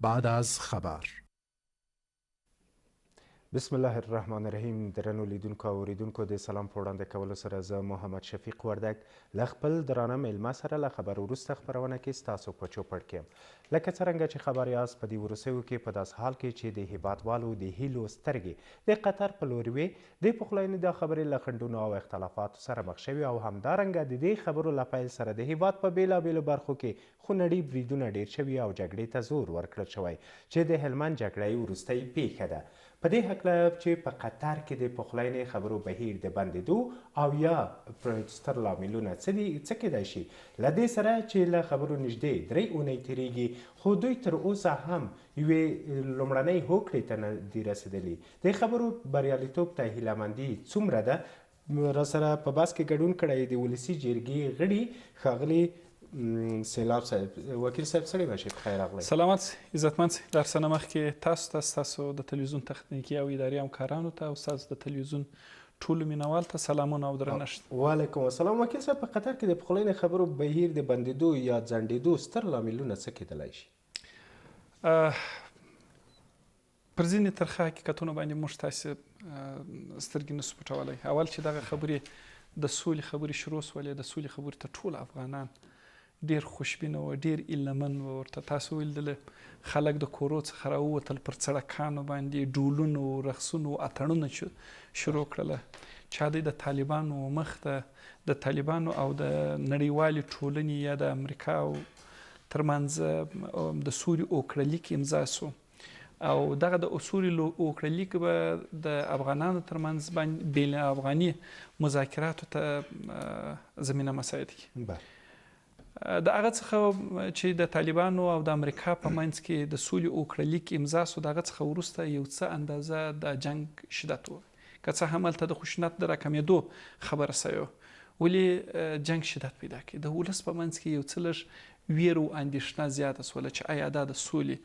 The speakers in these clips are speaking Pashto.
بعد از خبر. بسم الله الرحمن الرحیم. درنو لیدونکو او اوریدونکو د سلام په وړاندې کولو سره زه محمد شفیق وردګ له خپل درانه میلمه سره له خبر وروسته خپرونه کې ستاسو په چوپړ کې یم. لکه څرنګه چې خبر یاست په دې وروستیو کې په داس حال کې چې د هیوادوالو د هیلو سترګې د قطر په لور وې د پخلاینې د خبرې له خنډونو او اختلافاتو سره مخ شوي او همدارنګه د دې خبرو له پیل سره د هیواد په بېلابېلو برخو کې خونړي بریدونه ډېر شوي او جګړې ته زور ورکړل شوی چې د هلمند جګړه یې وروستۍ پیښه ده. په دې هکله چې په قطر کې د پخلاینې خبرو بهیر د بندېدو او یا ستر لاملونه څه کیدای شي، له دې سره چې له خبرو نږدې 3 اونۍ تېرېږي خو دوی تر اوسه هم یوې لومړنۍ هوکړې ته نه دي رسېدلي. د خبرو بریالیتوب ته هیلهمندي څومره ده؟ راسره په بحث کې ګډون کړی د ولسي جرګې غړي ښاغلي سیلاب صاحب. وکیل صاحب سړی باشي، بخیر راغلی. سلامت عزتمند. در سره مخکې تاسو د تلویزیون تخنیکي او اداري همکارانو ته او ستاسو د تلویزیون ټولو مینوال ته سلامونه او درنښت. وعلیکم السلام. وکیل صاحب، په قطر کې د پخلاینې خبرو بهیر د بندېدو یا ځنډېدو ستر لاملونه څه کیدلی شي؟ پر ځینې ترخه حقیقتونو باندې موږ تاسې سترګې نسو پټولی. اول چې دغه خبرې د سولې خبرې شروع سولې، د سولې خبرې ته ټول افغانان ډیر خوشبینه و، ډیر ایلمن و. ورته تاسو ویل خلک د کورو څخه راووتل، پر سړکانو باندې ډولونو، رقصونو، اتڼونه شروع کړله. چا د طالبانو مخ ته د طالبانو او د نړیوالې ټولنې یا د امریکا ترمنځ د سولې اوکړلیک امضا سو او دغه د اصول اوکړلیک به د افغانانو ترمنځ باندې بین افغاني مذاکراتو ته زمینه مساعد کی. د هغه څخه چې د طالبانو او د امریکا په منځ کې د سولې اوکړلیک امضا سو، دغه څخه وروسته یو څه اندازه د جنګ شدت و، که څه هم هلته د خشونت د راکمېدو خبره سوی، ولې جنګ شدت پیدا کړي. د ولس په منځ کې یو څه لږ ویره او اندېښنه زیاته سوله چې آیا دا د سولې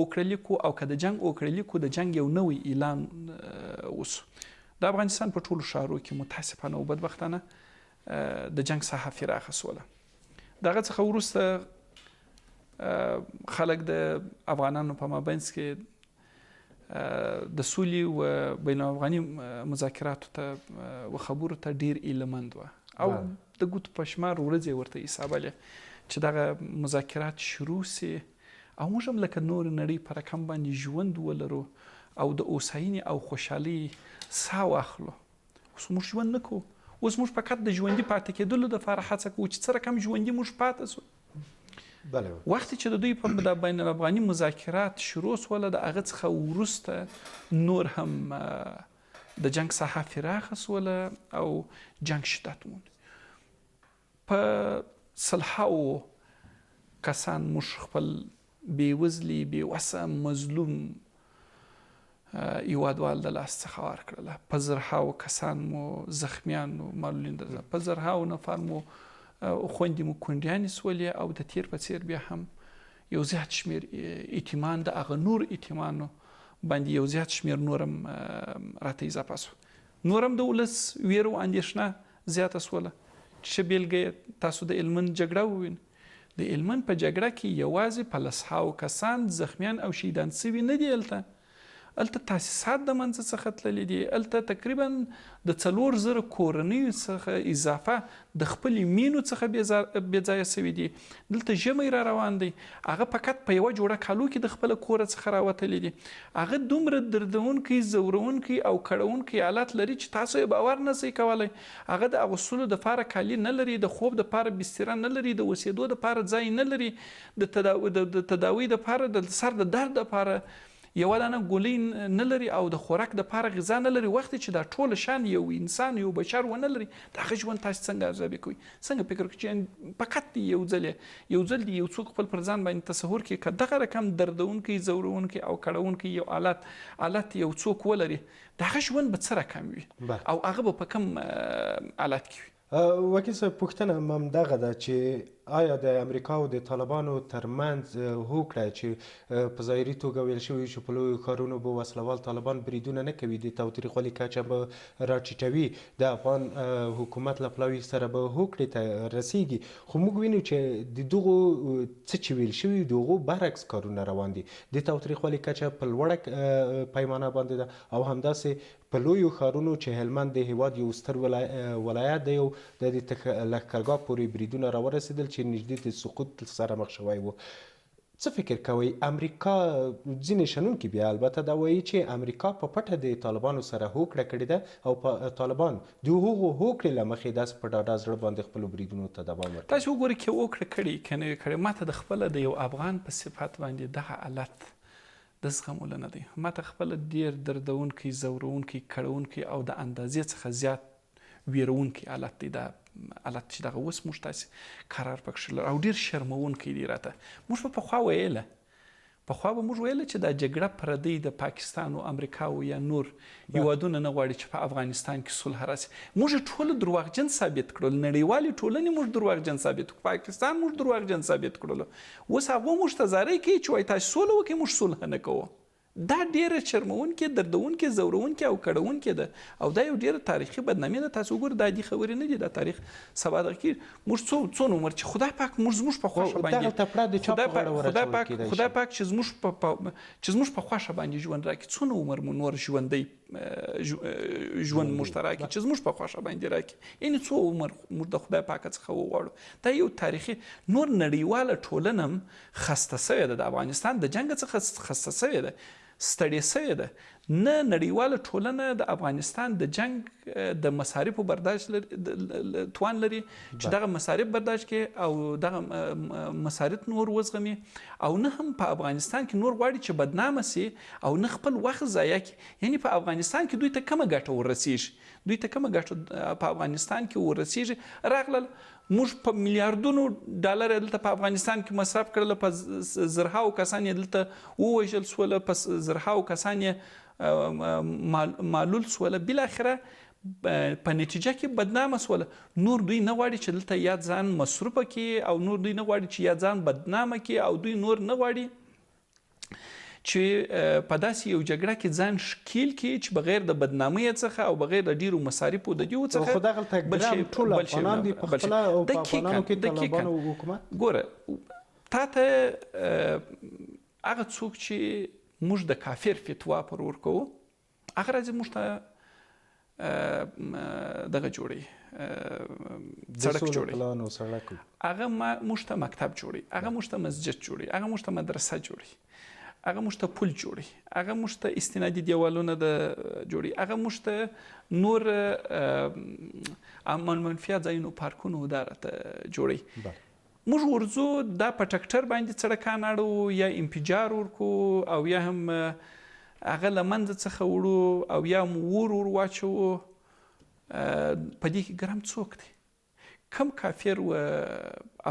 اوکړلیک او که د جنګ اوکړلیک د جنګ یو نوی اعلان وسو. د افغانستان په ټولو ښارو کې متاسفانه او بدبختانه د جنګ ساحه پراخه سوله. دغه څخه وروسته خلک د افغانانو په مابینځ کې د سولې و بین افغاني مذاکراتو ته و خبرو ته ډیر ایلمند و او د ګوتو په شمار ورځې ورته حسابلې چې دغه مذاکرات شروع سي او موږ هم لکه نور نړۍ په رقم باندې ژوند ولرو او د اوساینې او خوشحالۍ ساه واخلو. اوس موږ ژوند نه کوو، اوس موږ فقط د ژوندي پاتې کېدلو دپاره هڅه کوو چې څه رقم ژوندي موږ پاتې سو. وختې چې د دوی په بین الافغاني مذاکرات شروع سوله، د هغه څخه وروسته نور هم د جنګ ساحه پراخه سوله او جنګ شدت موند. په سلهاو کسان موږ خپل بېوزلي، بېوسه، مظلوم هیوادوال د لاس څخه ورکړله. په زرهاو کسان مو زخمیان و، معلولین په زرهاو نفر مو خویندې مو کونډیانې سولې او د تیر په څیر بیا هم یو زیات شمیر ایتمان د هغه نور ایتمانو باندې یو زیات شمیر نورم راته اضافه سو. نورم د ولس ویره او اندېښنه زیاته سوله. چې بیلګه تاسو د هلمند جګړه ووینئ. د هلمند په جګړه کې یوازې په لسهاو کسان زخمیان او شهیدان سوي نه دي. هلته تاسیسات د منځه څخه تللي دي. هلته تقریبا د 4000 کورنیو څخه اضافه د خپلې مینو څخه بې ځایه سوي دي. دلته ژمی را روان دی، هغه فقط په یوه جوړه کالو کې د خپله کوره څخه راوتلي دي. هغه دومره دردونکی، ځورونکی او کړونکی حالت لري چې تاسو یې باور نه شئ کولی. هغه د اغوستلو دپاره کالي نه لري، د خوب دپاره بستره نه لري، د اوسېدو دپاره ځای نه لري، د تداوی دپاره، د سر د درد دپاره یوه دانه ګولۍ نه لري او د خوراک دپاره غذا نه لري. وخت چې دا ټول شان یو انسان، یو بشر ونه لري، د هغه ژوند تاسو څنګه ارزیابي کوئ؟ څنګه فکر کوئ چې فقط یو ځل دی یو څوک خپل پر ځان باندې تصور کړي که دغه رقم دردونکی، ځورونکی او کړونکی یو حالت یو څوک ولري، د هغه ژوند به څه رقم وي او هغه به په کوم حالت کې وي؟ وکیل صاحب پوښتنه م همدغه ده چې آیا د امریکا او د طالبانو ترمنځ هوکړه چې په ظاهري توګه ویل شوي چې په لویو ښارونو به وسلوال طالبان بریدونه نه کوي د تاوتریخوالي کچه به راټیټوي د افغان حکومت له پلاوي سره به هوکړې ته رسیږي خو موږ وینو چې د دغو څه چې ویل شوي د هغو برعکس کارونه روان دي د تاوتریخوالي کچه په لوړه پیمانه باندې ده او همداسې په لویو ښارونو چې هلمند د هیواد یو ستر ولایت دی او د لښکرګاه پورې بریدونه راورسېدل چې نږدې د سقوط سره مخ شوی و څه فکر کوئ امریکا ځینې شنونکي بیا البته دا وایي چې امریکا په پټه د طالبانو سره هوکړه کړې ده او په طالبان د هغو هوکړې له مخې داسې په ډاډه زړه باندې خپلو بریدونو ته دوام ورکوي تاسو وګورئ چې هوکړه کړې که نه وي کړې ما ته د خپله د یو افغان په صفت باندې دغه حالت د زغملو نه دی ما ته خپله ډېر دردونکی ځورونکی کړونکی او د اندازې څخه زیات ویرونکی حالت دی دا حالت چې دغه اوس موږ تاسې قرار پکښې لرو او ډېر شرمونکی دی راته موږ به پخوا ویله به موږ ویله چې دا جګړه پردی د پاکستان او امریکا او یا نور هیوادونه نه غواړي چې په افغانستان کې صلح راسي موږ یې ټوله درواغجن ثابت کړل نړیوالې ټولنې موږ درواغجن ثابت کړو پاکستان موږ درواغجن ثابت کړلو اوس هغه موږ ته زارۍ کوي چې وایي تاسو سوله وکړئ موږ صلح نه کوو دا ډیره شرمونکې دردونکې ځورونکې او کړونکې ده او دا یو ډیره تاریخي بدنامي ده تاسو وګورئ دا دې خبرې نه دي دا تاریخ سبا دغه کې موږ څو عمر چې خدای پاک زموږ په خوښه باندې خدای پاک چې زموږ په خوښه باندې ژوند راکړي څونه عمر مو نور ژوندی ژوند موږ ته راکړي چې زموږ په خوښه باندې راکړي یعنې څو عمر موږ د خدای پاک څخه وغواړو دا یو تاریخي نور نړیواله ټولنه هم خسته سوې ده د افغانستان د جنګ څخه خسته سوې ده ستړې سوې ده نه نړیواله ټولنه د افغانستان د جنګ د مصارفو برداشت توان لري چې دغه مصارف برداشت کړي او دغه مصارف نور وزغمي او نه هم په افغانستان کې نور غواړي چې بدنامه سي او نه خپل وخت ضایع کړي یعنې په افغانستان کې دوی ته کومه ګټه ورسیږي دوی ته کومه ګټه په افغانستان کې ورسیږي راغلل موږ په میلیاردونو ډالر دلته په افغانستان کې مصرف کړل په زرهاو کسان یې دلته ووژل سوله په زرهاو کسان یې معلول سوله بالاخره په نتیجه کې بدنامه سوله نور دوی نه غواړي چې دلته یا ځان مصروفه کړي او نور دوی نه غواړي چې یا ځان بدنامه کړي او دوی نور نه غواړي چې په داسې یو جګړه کې ځان ښکیل کړي چې بغیر د بدنامۍ څخه او بغیر د ډیرو مصارفو د دیو څخه خو دغلته ګرام ټول افغانان دي په خپله او په افغانانو کې طالبانو حکومت ګوره تا ته هغه څوک چې موږ د کافر فتوا پر ورکوو هغه راځي موږ ته دغه جوړي سړک جوړي هغه موږ ته مکتب جوړي هغه موږ ته مسجد جوړي هغه موږ ته مدرسه جوړي هغه موږ ته پل جوړي هغه موږ ته استنادي دیوالونه جوړي هغه موږ ته نور منفیه ځایونو پارکونو دا راته جوړي موږ ورځو دا په ټکټر باندې سړکان اړو یا انفجار ورکو او یا هم هغه له منځه څخه وړو او یا هم ور واچوو په دې کې ګرم څوک دی کم کافر و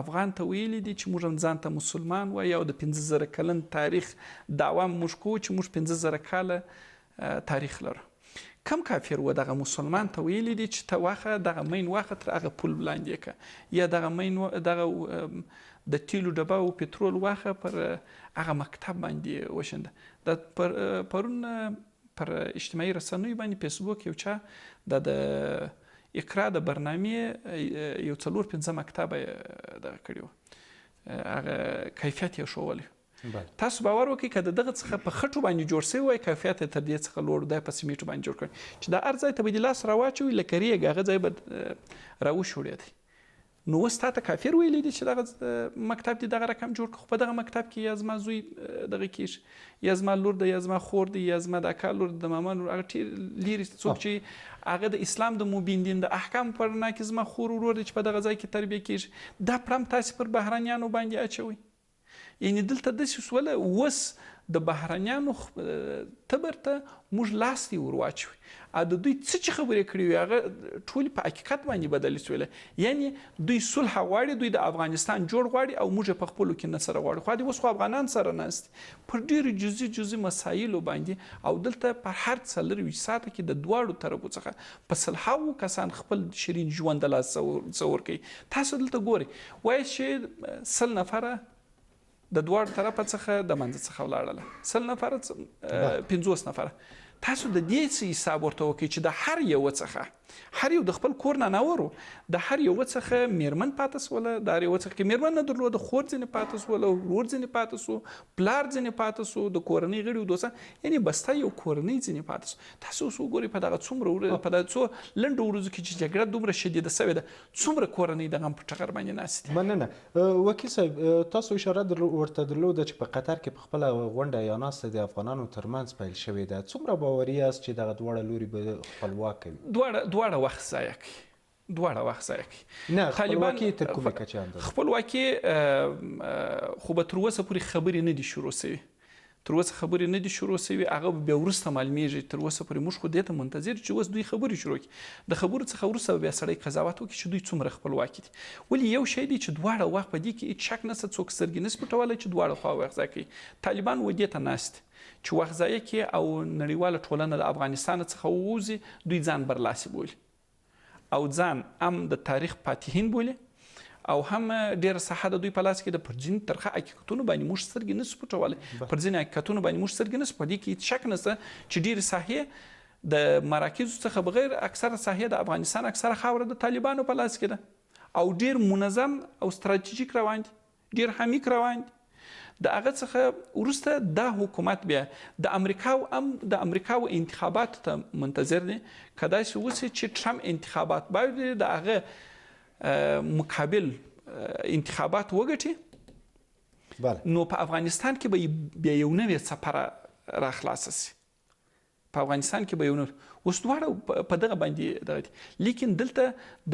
افغان ته ویلی دي چې موږ هم ځان ته مسلمان وایو او د 15,000 کلن تاریخ دعوا موږ کوو چې موږ 15,000 کاله تاریخ لرو کم کافر و دغه مسلمان ته ویلی دي چې ته واخه دغه مین واخه تر هغه پل لاندې که یا دغه مین دغه د تیلو ډبه او پټرول واخه پر هغه مکتب باندې وشنده د پرون پر اجتماعي رسنیو باندې فیسبوک یو چا د اقرا د برنامې یو 4-5 مکتبه دغه کړي وو هغه کیفیت یې ښوولی تاسو باور وکړئ که د دغه څخه په خټو باندې جوړ شوی وای کیفیت یې تر دې څخه لوړ دی په سیمنټو باندې جوړ کړی چې دا هر ځای ته به دې لاس راواچوي لکه ریګ هغه ځای به راوشوړېدی نو اوس تا ته کافر ویلی دی چې دغه مکتب دې دغه رقم جوړ کړو خو په دغه مکتب کې یا زما زوی دغه کېږي یا زما لور ده یا زما خور دی یا زما د اکا لور د ماما لور هغه لیرې څوک چې هغه د اسلام د مبین دین د احکام پر رڼا کې زما خور ورور دی چې په دغه ځای کې تربیه کېږي دا پړم تاسې پر بهرنیانو باندې اچوئ یعنې دلته داسې سوله اوس د بهرنیانو تبر ته موږ لاس دی ور واچوي او د دوی څه چې خبرې کړې وي هغه ټولې په حقیقت باندې بدلې شولې. یعنې دوی صلح غواړي، دوی د افغانستان جوړ غواړي او موږ په خپلو کې نه سره غواړو. خو دې اوس خو افغانان سره ناست پر ډېرو جزئي مسایلو باندې او دلته پر هر 24 ساعته کې د دواړو طرفو څخه په سلهاوو کسان خپل شیرین ژوند د لاس تصور کوي. تاسو دلته ګورئ وایي چې 100 نفره د دواړو طرفه څخه د منځ څخه ولاړله، 100 نفره 50 نفره. تاسو د دې څه حساب ورته وکړئ چې د هر یو څخه هر یو د خپل کور نه نورو د هر یو څخه میرمن پاتې سوله، د هر یو څخه میرمن نه درلوده، خور ځینې پاتې سوله، ورور ځینې پاتې سو، پلار ځینې پاتې سو، د کورنۍ غړي دوستان، یعنې بسته یو کورنۍ ځینې پاتې سو. تاسو اوس وګورئ په دغه څومره په دغه څو لنډو ورځو کې چې جګړه دومره شدیده سوې ده، څومره کورنۍ د غم په ټغر باندې ناست دي. مننه وکیل صاحب، تاسو اشاره ورته درلوده چې په قطر کې په خپله غونډه یا ناسته د افغانانو ترمنځ پیل شوې ده. څومره باوري یاست چې دغه دواړه لوري به خپلواک کوي؟ دواړه وخت ضایع کوي، دواړه وخت ضایع کوي. نه خپلواکي تر کومه کچه اندازه؟ خپلواکي خو به تر اوسه پورې خبرې نه دي شروع سوي، تر اوسه خبرې نه دي شروع سوي، هغه بیا وروسته معلومیږي. تر اوسه پورې موږ خو دې ته منتظر چې اوس دوی خبرې شروع کړي، د خبرو څخه وروسته بیا سړی قضاوت وکړي چې دوی څومره خپلواکي دي. ولې یو شی دی چې دواړه وخت په دې کې هېڅ شک نشته، څوک سترګې نشي پټولی چې دواړه خوا وخت ضایع کوي. طالبان و دې ته ناست چې وخت ضایع کړي او نړیواله ټولنه د افغانستان څخه ووځي، دوی ځان برلاسي بولي او ځان هم د تاریخ فاتحین بولي او هم ډېره ساحه د دوی په لاس کې ده. پر ځینې ترخه حقیقتونو باندې موږ سترګې نشو پټولی، پر ځینې حقیقتونو باندې موږ سترګې نشو، په دې کې هېڅ شک نشته چې ډېرې ساحې د مراکزو څخه بغیر اکثره ساحې د افغانستان اکثره خاوره د طالبانو په لاس کې ده او ډېر منظم او ستراتیژیک روان دي، ډېر حمیق روان دي. د هغه څخه وروسته دا حکومت بیا د امریکا و انتخاباتو ته منتظر دی. که داسې وشي چې ټرمپ انتخابات باید د هغه مقابل انتخابات وګټي، نو په افغانستان کې به بیا یو نوې څپره را خلاصه سي. په افغانستان کې به یو اوس دواړه په دغه باندې دغه دي. لیکن دلته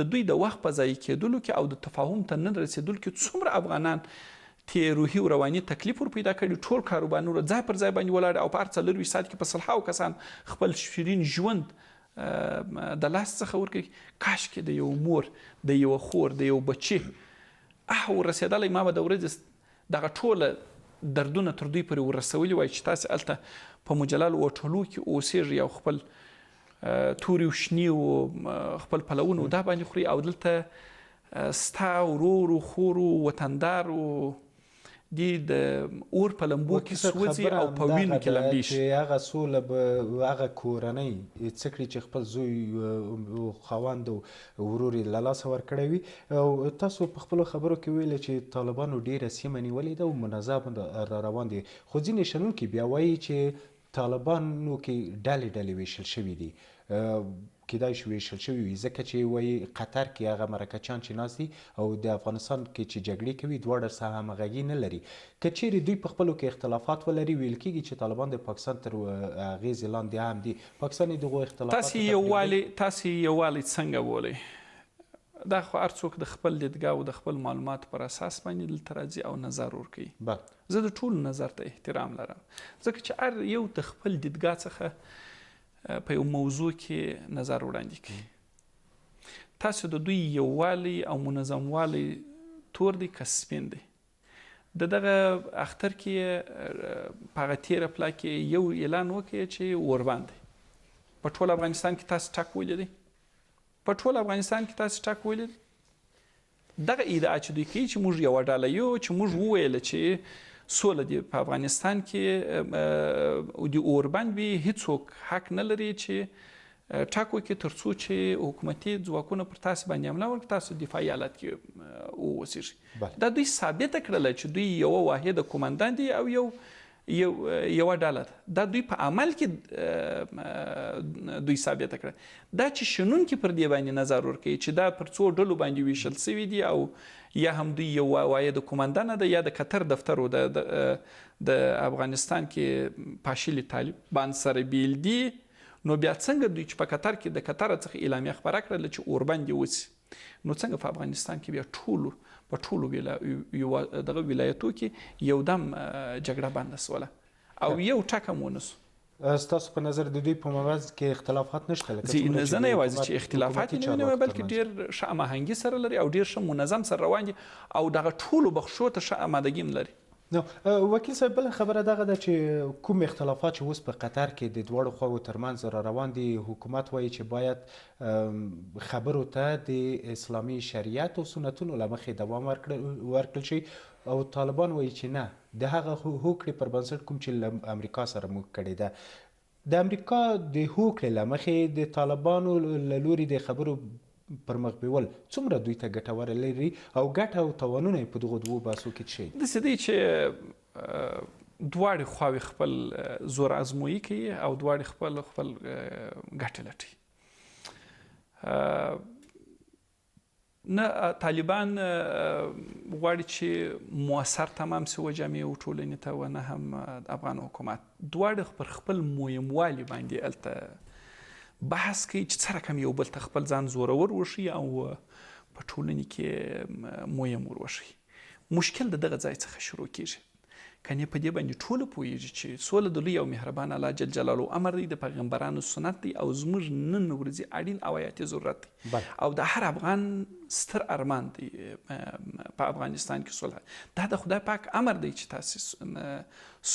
د دوی د وخت په ضایع کېدلو کې او د تفاهم ته نه رسېدلو کې څومره افغانان ته روحي او رواني تکلیف ور پیدا کړي، ټول کاروبارونه ځای پر ځای باندې ولاړ او په هر 24 ساعت کې په سلهاوو کسان خپل شیرین ژوند د لاس څخه ورکړي. کاشکې د یو مور، د یو خور، د یو بچي ورسېدلی، ما به د ورځې دغه ټوله دردونه تر دوی پورې ورسولي وای چې تاسې هلته په مجلل هوټلو کې اوسېږئ او خپل تورې او شنې او خپل پلونه دا باندې خوري او دلته ستا ورور و خور و وطندار و دی د اور په لمبو کې سوځي او په وینو کې لمبي شي. هغه سوله به هغه کورنۍ څه کړي چې خپل زوی خاوند او ورور یې له لاسه ورکړی وي. او تاسو په خپلو خبرو کې ویلې چې طالبانو ډېره سیمه نیولې ده او منظم را روان دي، خو ځینې شنونکي بیا وایي چې طالبانو کې ډلې ویشل شوي دي، کیدای شي ویشل شوي وي ځکه چې وایي قطر کې هغه مرکچیان چې ناست دي او د افغانستان کې چې جګړې کوي دواړه سره همغږي نه لري. که چیرې دوی په خپلو کې اختلافات ولري، ویل کېږي چې طالبان د پاکستان تر اغېزې لاندې هم دي. پاکستان یې دغو اختلافاتو تاسې یووالی څنګه بولئ؟ دا خو هر څوک د خپل دیدګاه او د خپل معلوماتو پر اساس باندې دلته راځي او نظر ورکوي. زه د ټولو نظر ته احترام لرم ځکه چې هر یو د خپل دیدګاه څخه په یو موضوع کې نظر وړاندې کوي. تاسو د دوی یووالی او منظموالی تور دی که سپین دی. د دغه اختر کې په هغه تیره پله کې یو اعلان وکړي چې اوربند دی. په ټول افغانستان کې تاسو ټک ولیدئ؟ په ټول افغانستان کې تاسو ټک ولیدئ؟ دغه ادعا چې دوی کوي چې موږ یوه ډله یو، چې موږ وویل چې سوله دی په افغانستان کې د اوربند وي، هیڅوک حق نه لري چې ټک وکړي تر څو چې حکومتي ځواکونه پر تاسو باندې حمله وکړي، تاسو دفاعي حالت کې واوسیږئ. دا دوی ثابته کړله چې دوی یوه واحده قومندان دي او یوه ډله ده. دا دوی په عمل کې دوی ثابته کړه. دا چې شنونکي پر دې باندې نظر ورکوي چې دا پر څو ډلو باندې ویشل سوي دي او یا هم دوی یو واحده قومندانه ده یا د قطر دفتر و د افغانستان کې پاشلي طالبان سره بیل دي، نو بیا څنګه دوی چې په قطر کې د قطر څخه اعلامیه خپره کړله چې اوربند یې وڅي، نو څنګه په افغانستان کې بیا په ټولو دغه ولایتو کې یو دم جګړه بنده سوله او یو ټک هم ونه سو. ستاسو په نظر د دوی په مابينځ کې اختلافات نشته؟ زه نه یوازې چې اختلافات نه وینم بلکې ډېر ښه هماهنګي سره لري او ډېر ښه منظم سره روان دي او دغه ټولو بخشو ته ښه آمادګي هم لري. نو وکیل صاحب بله خبره دغه ده چې کوم اختلافات چې اوس په قطر کې د دواړو خواو ترمنځ را روان دي، حکومت وایي چې باید خبرو ته د اسلامي شریعت او سنتونو له مخې دوام ورکړل شي او طالبان وایي چې نه، د هغه هوکړې پر بنسټ کوم چې له امریکا سره موږ کړې ده، د امریکا د هوکړې له مخې د طالبانو له لوري د خبرو پر مخ بیول څومره دوی ته ګټوره لري او ګټه او تاوانونه په دغو دوو بحثو کې څه شي؟ داسې دی چې دواړې خواوې خپل زور ازمویي کوي او دواړې خپل ګټې لټوي. نه طالبان غواړي چې مؤثر تمام سي وجامع ټولنې ته و نه هم افغان حکومت. دواړه پر خپل مویموالي باندې الته بحث کوي چې څه رقم یو بل ته خپل ځان زورور وښي او په ټولنې کې مویم ور وښي. مشکل د دغه ځای څخه شروع کیږي. کنې په دې باندې ټول پوهیږي چې سوله د لوی او مهربان الله جل جلاله امر دی، د پیغمبرانو سنت دی او زموږ نن ورځې اړین او حیاتي ضرورت دی او د هر افغان ستر ارمان دی په افغانستان کې صلح. دا د خدای پاک امر دی چې تاسو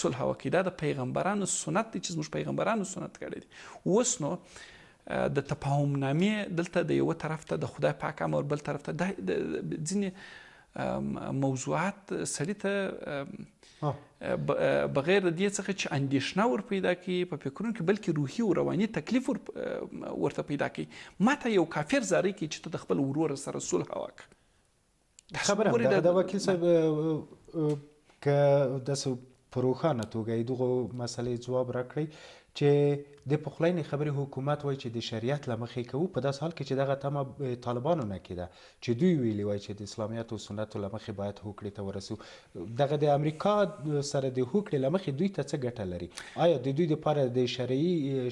صلح وکړئ. دا د پیغمبرانو سنت دی چې زموږ پیغمبرانو سنت کړی دی. اوس نو د تفاهم نامې دلته د یو طرف ته د خدای پاک امر، بل طرف ته د ځینې موضوعات سړي ته بغیر د دې څخه چې اندېښنه ور پیدا کړي په فکرونو کې، بلکې روحي او رواني تکلیف ورته پیدا کړي. ماته یو کافر زارۍ کوي چې ته د خپل ورور سره صلح وکړه. خبره د وکیل صاحب که داسې په روښانه توګه دغو مسلې ځواب راکړئ چې د پخلاینې خبرې حکومت وایي چې د شریعت له مخې کوو، په داسې حال کې چې دغه تمه طالبانو نه کېده چې دوی ویلي وایي چې د اسلامیت او سنتو له مخې باید هوکړې ته ورسو. دغه د امریکا سره د هوکړې له مخې دوی ته څه ګټه لري؟ آیا د دوی دپاره د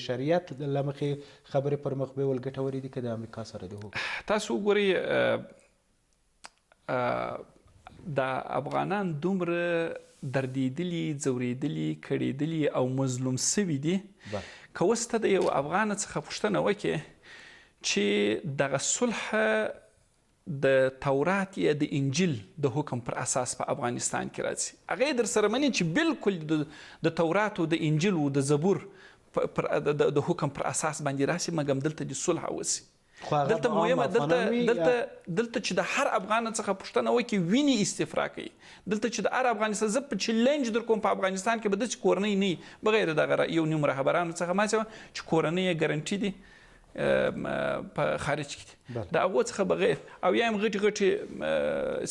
شریعت له مخې خبرې پر مخ بیول ګټورې دي که د امریکا سره د هوکړې؟ تاسو وګورئ د افغانان دومره دردېدلي، ځورېدلي، کړېدلي او مظلوم سوي دي که اوس ته د یو افغان څخه پوښتنه وکړې چې دغه صلح د تورات یا د انجیل د حکم پر اساس په افغانستان کې راځي، هغه یې در سره مني چې بالکل د تورات او د انجیل او د زبور د حکم پر اساس باندې راسي، مګم دلته د صلح وسي. دلته مهمه دلته چې د هر افغان څخه پوښتنه وکړي ویني استفرا کوي. دلته چې د هر افغانستان زه په چیلنج در کوم په افغانستان کې به داسې کورنۍ نه وي بغیر دغه یو نیم رهبرانو څخه ما چې کورنۍ یې ګارنټي دي په خارج کې دي، د هغو څخه بغیر او یا هم غټې غټې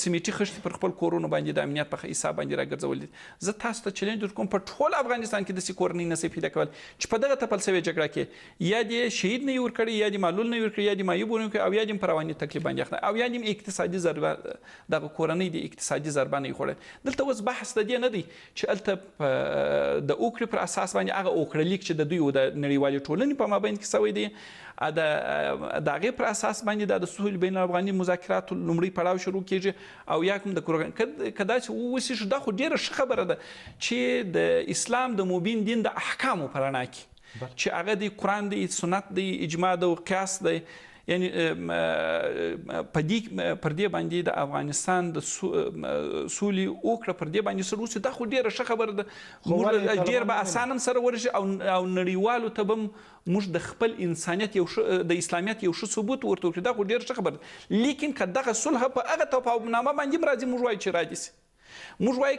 سیمټي خښتې پر خپل کورونو باندې د امنیت په حساب باندې راګرځولي دي. زه تاسو ته چیلنج در کوم په ټول افغانستان کې داسې کورنۍ نسي پیدا کول چې په دغه تپل سوې جګړه کې یا دې شهید نه وي ورکړی، یا دې معلول نه وي ورکړی، یا دې معیوب نه وي ورکړی، او یا دې په رواني تکلیف باندې اخته، او یا دې اقتصادي ضربه دغه کورنۍ د اقتصادي ضربه نه خوړل. دلته اوس بحث د دې نه دی چې هلته د اوکړې پر اساس باندې هغه اوکړلیک چې د دوی او د نړیوالې ټولنې په مابین کې سوی دی د هغې پر اساس باندې د صلح بین الافغاني مذاکراتو لومړی پړاو شروع کیږي او یا کوم د که داسې ووسي دا خو ډېره ښه خبره ده چې د اسلام د مبین دین د احکامو په رڼا کې چې هغه د قرآن دی، سنت دی، اجماع دی، قیاس دی، یعنی پر دې باندې د افغانستان د سولې وکړه پر دې باندې سره وسي، دا خو ډېره ښه خبره ده. موږ ډېر به اسان هم سره ورشي او نړیوالو ته به موږ د خپل انسانیت د اسلامیت یو ښه ثبوت ورته وکړي، دا خو ډېره ښه خبره ده. لیکن که دغه صلح په هغه تفاهمنامه باندې هم راځي، موږ وایو چې راځي سي. موږ وایو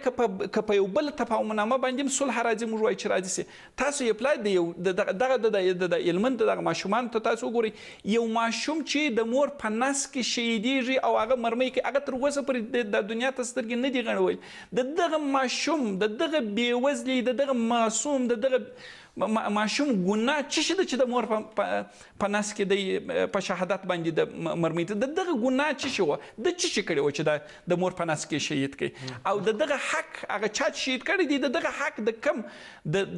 که په یو بل تفاهمنامه باندې هم صلح راځي، موږ وایو چې راځي سي. تاسو یې پلای د هلمند دغه ماشومانو ته تاسو وګورئ، یو ماشوم چې د مور په نس کې شهیدېږي او هغه مرمۍ کوي، هغه تر اوسه پورې د دنیا ته سترګې نه دي غړولي. د دغه ماشوم، د دغه بېوزلي، د دغه معصوم، د دغه ماشوم ګناه څه شي ده چې د مور په نس کې دی په شهادت باندې د مرمۍ ته د دغه ګناه څه شي وه، د څه شي کړی وه چې د مور په نس کې شهید کړي، او د دغه حق هغه چا چې شهید کړی دی د دغه حق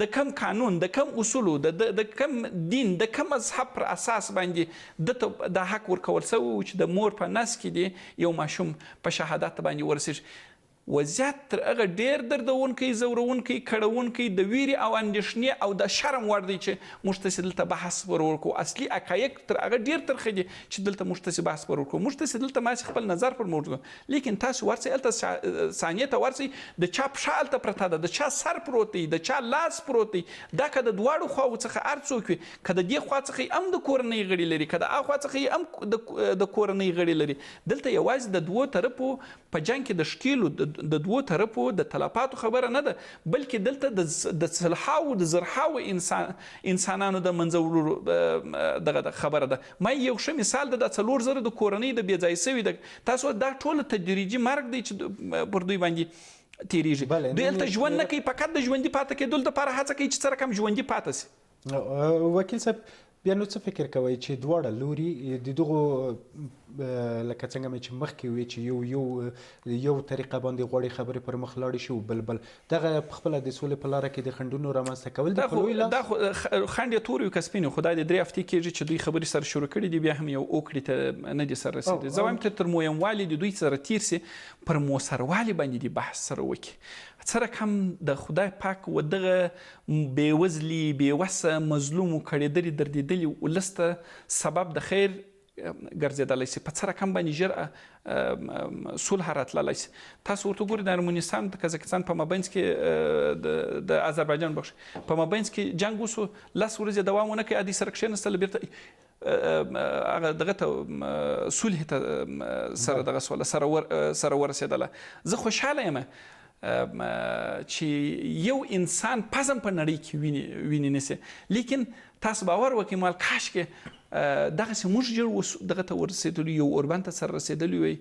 د کم قانون، د کم اصولو، د کم دین، د کم مذهب پر اساس باندې دته د حق ورکول سوی و چې د مور په نس کې دی یو ماشوم په شهادت باندې ورسېږي. وضعیت تر هغه ډېر دردونکی، ځورونکی، کړونکی، د ویرې او اندېښنې او د شرم وړ دی چې موږ تاسې دلته بحث ورور کړو. اصلي حقایق تر هغه ډېر ترخه دي چې دلته موږ تاسې بحث ورور کړو. موږ تاسې دلته ماسې خپل نظر پر موضوع، لیکن تاسو ورسئ هلته ثانیې ته ورسئ، د چا پښه هلته پرته ده، د چا سر پروت دی، د چا لاس پروت دی. دا که د دواړو خواو څخه هر څوک وي، که د دې خوا څخه یې هم د کورنۍ غړي لري، که د هغه خوا څخه یې هم د کورنۍ غړي لري، دلته یوازې د دوو طرفو په جنګ کې د ښکیلو د دوو طرفو د تلفاتو خبره نه ده، بلکې دلته د سلهاو د زرهاو انسانانو د منځه وړلو دغه خبره ده. ما یو ښه مثال ده، د 4,000 د کورنۍ د بې ځای سوي ده. تاسو دا ټول تدریجي مرګ دی چې پر دوی باندې تیریږي. دوی هلته ژوند نه کوي، فقط د ژوندي پاتې کېدلو دپاره هڅه کوي چې څه رقم ژوندي پاتې سي. وکیل صاحب بیا نو څه فکر کوئ چې دواړه لوري د دغو لکه څنګه مې چې مخکې وی چې یو طریقه باندې غواړي خبرې پر مخ لاړې شي او بل دغه پخپله د سولې په لاره کې د خنډونو رامنځته کول د خلوی لاس؟ دا خو خنډ یې تور وي که سپین وي، خو دا د 3 هفتې کېږي چې دوی خبرې سره شروع کړي دي، بیا هم یو اوکړې ته نه دي سره رسېدلي. زه وایم چې تر مویموالي د دوی سره تیر سي، پر موثروالي باندې دي بحث سره وکړي. څه رقم د خدای پاک و دغه بېوزلي، بېوسه، مظلوم و کړېدلي، دردېدلي ولس ته سبب د خیر ګرځېدلی سي، په څه رقم باندې ژر صلح راتللی سي. تاسو ورته ګورئ د ارمنستان د کازاکستان په مابینځ کې د آذربایجان په مابینځ کې جنګ وسو، 10 ورځې دوام ونه کړي، ادي سره کښېنستل، بیرته هغه دغه ته صلح ته سره دغه سوله سره ورسېدله. زه خوشحاله یم چې یو انسان پزم په نړۍ کې ویني نسي، لیکن تاسو باور وکړئ مال کاشکې دغسې موږ ژر دغه ته ورسېدلو، یو اوربند ته سره رسېدلي وی،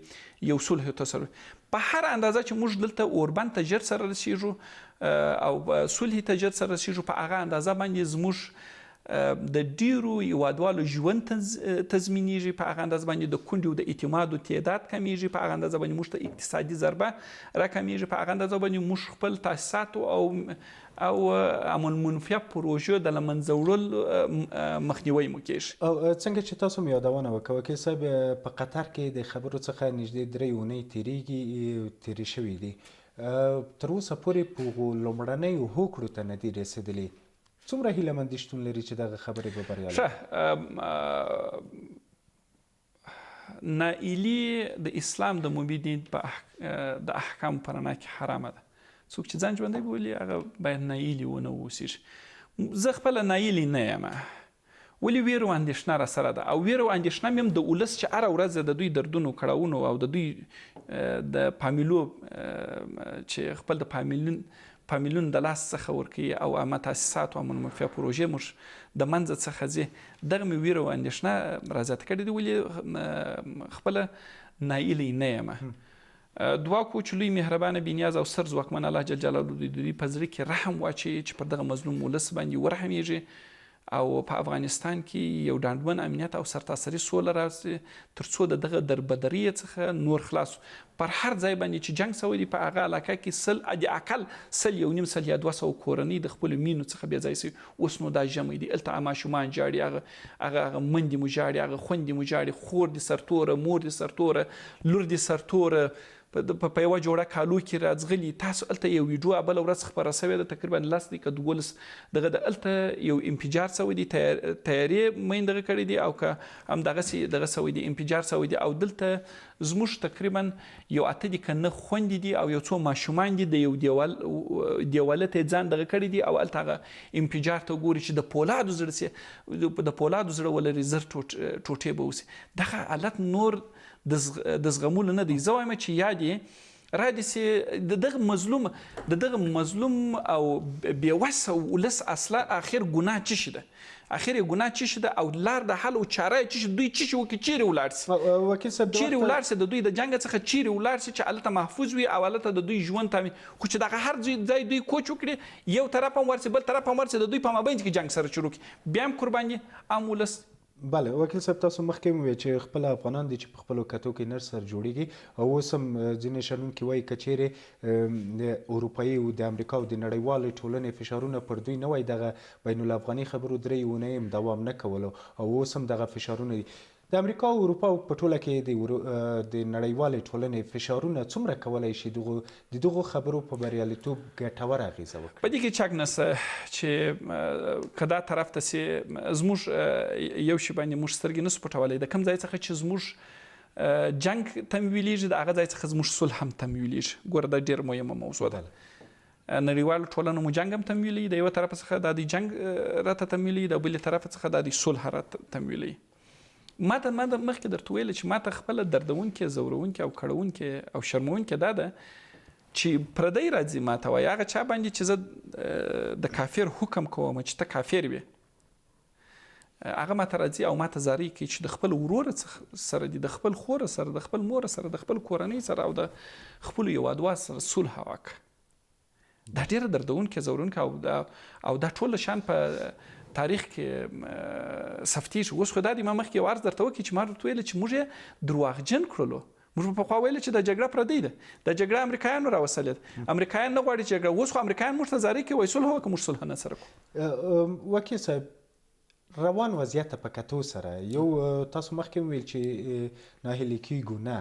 یو صلح ته سره په هر اندازه چې موږ دلته اوربند ته ژر سره رسېږو او صلح ته ژر سره رسېږو، په هغه اندازه باندې زموږ د ډیرو هیوادوالو ژوند تضمینېږي، په هغه اندازه باندې د کونډې او د اعتمادو تعداد کمیږي، په هغه اندازه باندې موږ ته اقتصادي ضربه راکمیږي، په هغه اندازه باندې موږ خپل تاسیساتو او امن منفیه پروژو د له منځه وړلو مخنیوی مو کېږي. او څنګه چې تاسو مې یادونه وکړه وکیل صاحب، په قطر کې د خبرو څخه نږدې 3 اونۍ تېرې شوي دي، تر اوسه پورې په لومړنیو هوکړو ته نه دي رسېدلي. څومره هیله مندي شتون لري چې دغه خبرې به بریالۍ؟ ناهیلي د اسلام د مبین د احکامو په رڼا کې حرامه ده. څوک چې ځان ژوندی بولي هغه باید ناهیلي ونه اوسېږي. زه خپله ناهیلي نه یم، ولې ویره او اندېښنه را سره ده، او ویره او اندېښنه مې هم د ولس چې هره ورځ د دوی دردونو، کړاوونو او د دوی د فامیلو چې خپل د فامیلونو د لاس څخه ورکوي او عامه تاسیسات او امن منفیه پروژې موږ د منځه څخه ځي، دغه مې ویره او اندېښنه را زیاته کړې دي، ولې خپله ناهیلي نه یم. دعا کوو چې لوی مهربانه بېنیاز او ستر ځواکمن الله جل جلاله د دوی په زړه کې رحم واچوي، چې پر دغه مظلوم ولس باندې ورحمېږي او په افغانستان کې یو ډاډمن امنیت او سرتاسري سوله راسي، تر څو د دغه دربدرۍ څخه نور خلاص. پر هر ځای باندې چې جنګ سوی دی په هغه علاقه کې د اقل 100 یا 200 کورنۍ د خپلو مینو څخه بې ځای سوي. اوس نو دا ژمی دی، هلته ماشومان جاړي، هغه مندې مو جاړي، هغه خویندې مو جاړي، خور دې سرتوره، مور دې سرتوره، لور دې سرتوره، په یوه جوړه کالو کې راځغلي. تاسو هلته یو ویډیو بله ورځ خپره سوې ده، تقریبا 10 که 12 دغه د هلته یو انفجار سوی دی، تیارې میندغه کړی دی، او که همدغسې دغه سوی دی، انفجار سوی دی، او دلته زموږ تقریبا یو 8 که 9 خویندې دي او یو څو ماشومان دي، د یو دیواله ته یې ځان دغه کړی دي، او هلته هغه انفجار ته ګوري چې د پولادو زړه ولري، زر ټوټې به وسي. دغه حالت نور د زغمولو نه دی. زه وایم چې یا دې را دې سي د دغه مظلوم او بېوسه ولس اصلا اخر ګناه څه شي ده، اخر یې ګناه څه شي ده، او لار د حل او چاره یې څه شي، دوی څه شي وکړي، چیرې ولاړ سي، وکیل صاحب چیرې ولاړ سي، د دوی د جنګ څخه چیرې ولاړ سي چې هلته محفوظ وي او هلته د دوی ژوند تامین. خو چې دغه هر ځای دوی کوچ وکړي، یو طرف هم ورسي بل طرف هم ورسي، د دوی په مابینځ کې جنګ سره شروع کړي، بیا هم قرباني عام ولس. بله وکیل صاحب، تاسو مخکې وویل چې خپل افغانان دي چې په خپلو کتو کې نر سر جوړیږي، او اوس هم ځینې شنونکي وایي که چیرې د اروپایي او د امریکا او د نړیوالې ټولنې فشارونه پر دوی نه وای، دغه بین الافغاني خبرو 3 اونۍ هم دوام نه کولو، او اوس هم دغه فشارونه دي. د امریکا او اروپا په ټوله کې د نړیوالې ټولنې فشارونه څومره کولی شي د دغو خبرو په بریالیتوب ګټوره اغېزه وکړي؟ په دې کې چک نشته چې که دا طرف ته سي زموږ یو شي باندې موږ سترګې نسو پټولی، د کوم ځای څخه چې زموږ جنګ تمویلیږي د هغه ځای څخه زموږ صلح هم تمویلیږي. ګوره دا ډېر مهمه موضوع ده. نړیوالو ټولنو مو جنګ هم تمویلوي، د یوه طرف څخه دا د جنګ راته تمویلوي، د بلې طرف څخه دا د صلح راته تمویلوي. ما ته مخکې درته ویل چې ما ته خپله دردونکې، زورونکې او کړونکې او شرمونکې دا ده چې پردی راځي ما ته وایي هغه چا باندې چې زه د کافر حکم کوم چې ته کافر وې، هغه ما ته راځي او ما ته زارۍ کوي چې د خپل ورور سره دي، د خپل خور سره، د خپل مور سره، د خپل کورنۍ سره او د خپلو هېوادوالو سره صلح وکړه. دا ډېره دردونکې، زورونکې او دا ټوله شان په تاریخ کې ثبتېږي. اوس خو دا د ما مخکې یو عرض درته وکړي چې ما درته ویل چې موږ یې درواغجن کړلو. موږ په پخوا ویل چې دا جګړه پردۍ ده، دا جګړه امریکایانو راوستلې ده، امریکایان نه غواړي چې جګړه. اوس خو امریکایان موږ ته زارۍ کوي وایي صلح وکړه، موږ صلح نه سره کوو. وکیل صاحب، روان وضعیت ته په کتو سره یو تاسو مخکې ویل چې ناهیلي کیږو نه،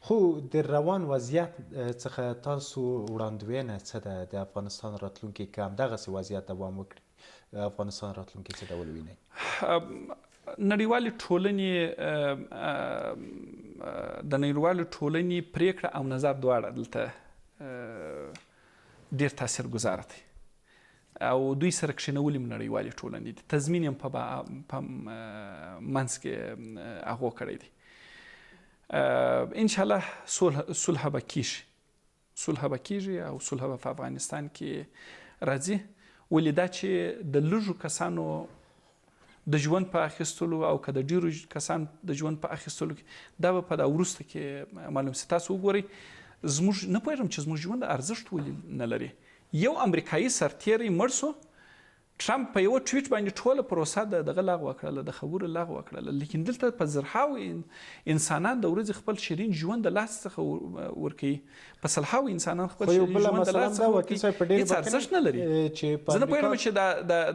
خو د روان وضعیت څخه تاسو وړاندوینه څه ده د افغانستان راتلونکي که همدغسې وضعیت دوام وکړي افغانستان راتلونکي څه ډول وینئ؟ نړیوالې ټولنې د نړیوالې ټولنې پریکړه او نظر دواړه دلته ډېر تاثیرګذاره دی او دوی سره کښېنولي م نړیوالې ټولنې دي، تضمین یې په منځ کې هغو کړی دی. انشاءالله صلح به کیږي او صلح به په افغانستان کې راځي. ولې دا چې د لږو کسانو د ژوند په اخیستلو او که د ډیرو کسانو د ژوند په اخیستلو کې دا به په دا وروسته کې معلوم سي. تاسو وګورئ زموږ نه پوهېږم چې زموږ ژوند ارزښت ولې نه لري. یو امریکایي سرتیری مړ سو، ټرمپ په یوه ټویټ باندې ټوله پروسه دغه لغوه کړله، د خبرو لغوه کړله. لیکن دلته په زرهاو انسانان د ورځې خپل شیرین ژوند د لاس څخه ورکوي، په سلهاو انسانان خپل شیرین ژوند د لاس څخه ورکوي، هېڅ ارزښت نه لري. زه نه پوهېږم چې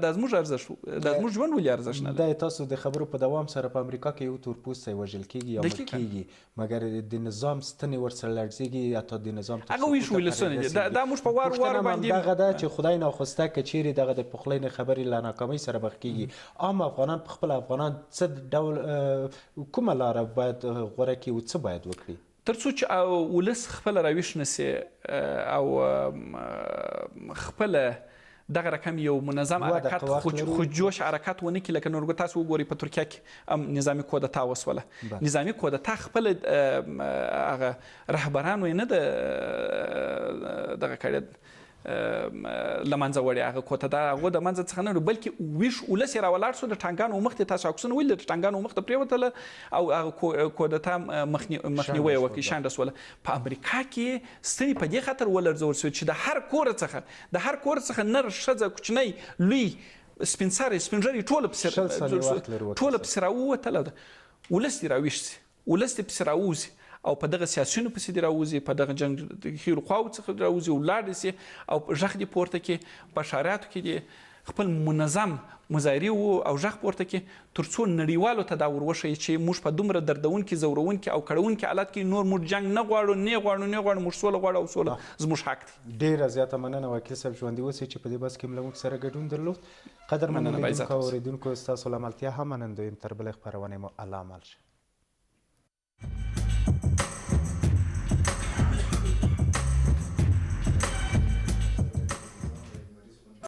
دا زموږ ارزښت، دا زموږ ژوند ولې ارزښت نه لري. دا تاسو د خبرو په دوام سره په امریکا کې یو تورپوستی وژل کېږي یا مړ کېږي، مګر د نظام ستنې ورسره لړزېږي، حتی د نظام هغه ویش ولسونه دي. دا موږ په وار باندې دغه ده چې خدای ناخواسته که چیرې دغه د پخلینې خبرې له ناکامۍ سره مخ کیږي، عام افغانان په خپل افغانان څه ډول کومه لاره باید غوره کړي او څه باید وکړي تر څو چې ولس خپل راویښ نسي او خپل دغه رقم یو منظم حرکت خودجوش حرکت ونه کړي. لکه نورګو تاسو وګورئ په ترکیه کې نظامي کودتا وسوله. نظامي کودتا خپل هغه رهبرانو یې نه دغه کړی له منځه وړی، هغه کودتا هغو د منځه څخه نه وړي، بلکې ویښ ولس یې راولاړ سو. د ټانګانو مخ ته تاسو عکسونه ولیدل، د ټانګانو مخ ته پرېوتله او هغه کودتا مخنیوی یې وکړي، شانډه سوله. په امریکا کې ستنې په دې خاطر ولړزول سوې چې د هر کور څخه نر، ښځه، کوچنی، لوی، سپین سری، سپین ږیري ټوله پسې راووتله. ولس دې راویښ سي، ولس دې پسې راووځي او په دغه سیاسیونو پسې دې راوځي، په دغه جنګ د خیرو خواو څخه راوځي، ولاړ دې سي او غږ دې پورته کړي، په ښاریاتو کې دې خپل منظم مظاهرې او غږ پورته کړي، تر څو نړیوالو ته دا ور وښیي چې موږ په دومره دردونکي، زورونکي او کړونکي حالت کې نور موږ جنګ نه غواړو، موږ سوله غواړو او سوله زموږ حق دی. ډېره زیاته مننه وکیل صاحب ژوندي اوسئ چې په دې بحث کې مو له موږ سره ګډون درلود. قدرمنو لیدونکو او اورېدونکو ستاسو له ملتیا هم منندوی یم. تر بلې خپرونې مو الله مل شه.